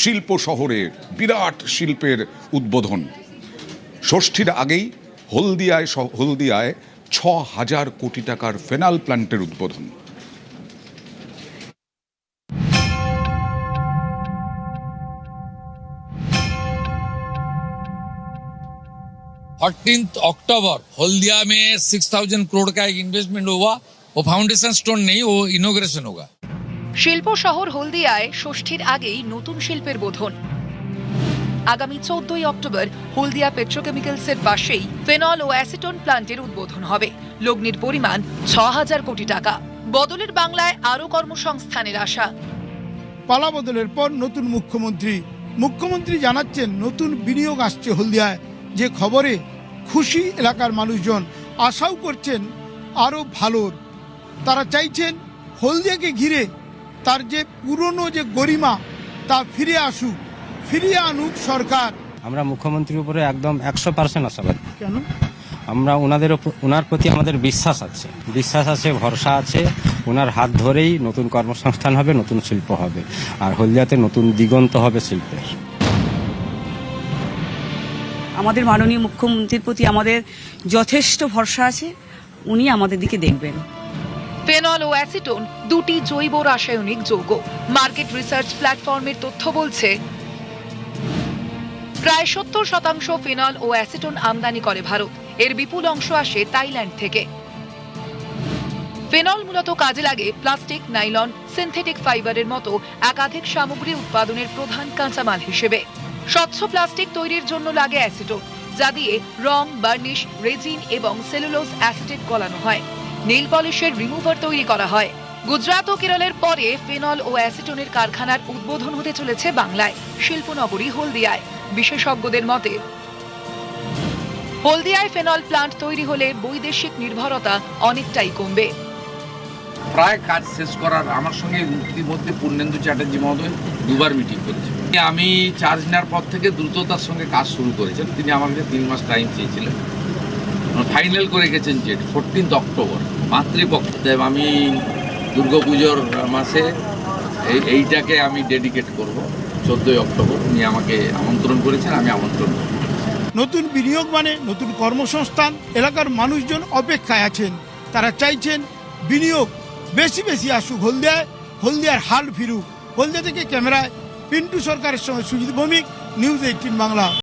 শিল্প শহরে বিরাট শিল্পের উদ্বোধন। ষষ্ঠীর আগেই হলদিয়ায় ৬,০০০ কোটি টাকার ফেনাল প্ল্যান্টের উদ্বোধন। अक्टूबर हल्दिया में 6,000 करोड़ का एक इन्वेस्टमेंट हुआ। वो फाउंडेशन स्टोन नहीं, वो इनॉग्रेशन होगा। শিল্প শহর হলদিয়ায় ষষ্ঠীর আগেই নতুন শিল্পের বোধন। আগামী 14ই অক্টোবর হলদিয়া পেট্রোকেমিক্যালসের পাশেই ফেনল ও অ্যাসিটোন প্ল্যান্টের উদ্বোধন হবে। লগ্নির পরিমাণ ৬,০০০ কোটি টাকা। বদলের বাংলায় আরও কর্মসংস্থানের আশা। পালা বদলের পর নতুন মুখ্যমন্ত্রী জানাচ্ছেন নতুন বিনিয়োগ আসছে হলদিয়ায়। যে খবরে খুশি এলাকার মানুষজন, আশাও করছেন আরও ভালোর। তারা চাইছেন হলদিয়াকে ঘিরে তার যে পুরনো যে গরিমা তা ফিরিয়ে আনুক সরকার। আমরা মুখ্যমন্ত্রীর উপরে একদম 100% আশাবাদী। কেন? আমরা ওনার প্রতি আমাদের বিশ্বাস আছে, ভরসা আছে। ওনার হাত ধরেই নতুন কর্মসংস্থান হবে, নতুন শিল্প হবে, আর হলদিয়াতে নতুন দিগন্ত হবে শিল্পের। আমাদের মাননীয় মুখ্যমন্ত্রীর প্রতি আমাদের যথেষ্ট ভরসা আছে, উনি আমাদের দিকে দেখবেন। ফেনল ও অ্যাসিটোন দুটি জৈব রাসায়নিক যৌগ। মার্কেট রিসার্চ প্ল্যাটফর্মের তথ্য বলছে প্রায় 70% ফেনল ও অ্যাসিটোন আমদানি করে ভারত। এর বিপুল অংশ আসে থাইল্যান্ড থেকে। ফেনল মূলত কাজে লাগে প্লাস্টিক, নাইলন, সিনথেটিক ফাইবারের মতো একাধিক সামগ্রী উৎপাদনের প্রধান কাঁচামাল হিসেবে। স্বচ্ছ প্লাস্টিক তৈরির জন্য লাগে অ্যাসিটোন, যা দিয়ে রং, বার্নিশ, রেজিন এবং সেলুলোজ অ্যাসিটেট গলানো হয়। নেইল পলিশের রিমুভার তৈরি করা হয়। গুজরাট ও কেরলের পরে ফেনল ও অ্যাসিটোনের কারখানার উদ্বোধন হতে চলেছে বাংলায়, শিল্পনগরী হলদিয়ায়। বিশেষজ্ঞদের মতে হলদিয়ায় ফেনল প্ল্যান্ট তৈরি হলে বৈদেশিক নির্ভরতা অনেকটাই কমবে। প্রায় কাজ শেষ করার আমার সঙ্গে ইতিমধ্যে পূর্ণেন্দু চ্যাটার্জি মহোদয় দুবার মিটিং করেছেন। আমি চার্জ নেওয়ার পর থেকে দ্রুততার সঙ্গে কাজ শুরু করেছেন। তিনি আমার কাছে 3 মাস টাইম চেয়েছিলেন। ফাইনাল করে গেছেন যে 14 অক্টোবর মাতৃপক্ষ। আমি দুর্গাপুজোর মাসে এইটাকে আমি ডেডিকেট করব। 14 অক্টোবর উনি আমাকে আমন্ত্রণ করেছেন, আমি আমন্ত্রণ করব। নতুন বিনিয়োগ মানে নতুন কর্মসংস্থান। এলাকার মানুষজন অপেক্ষায় আছেন। তারা চাইছেন বিনিয়োগ বেশি আসুক হলদিয়ার হাল ফিরুক। হলদিয়া থেকে ক্যামেরায় পিন্টু সরকারের সঙ্গে সুজিত ভৌমিক, নিউজ 18 বাংলা।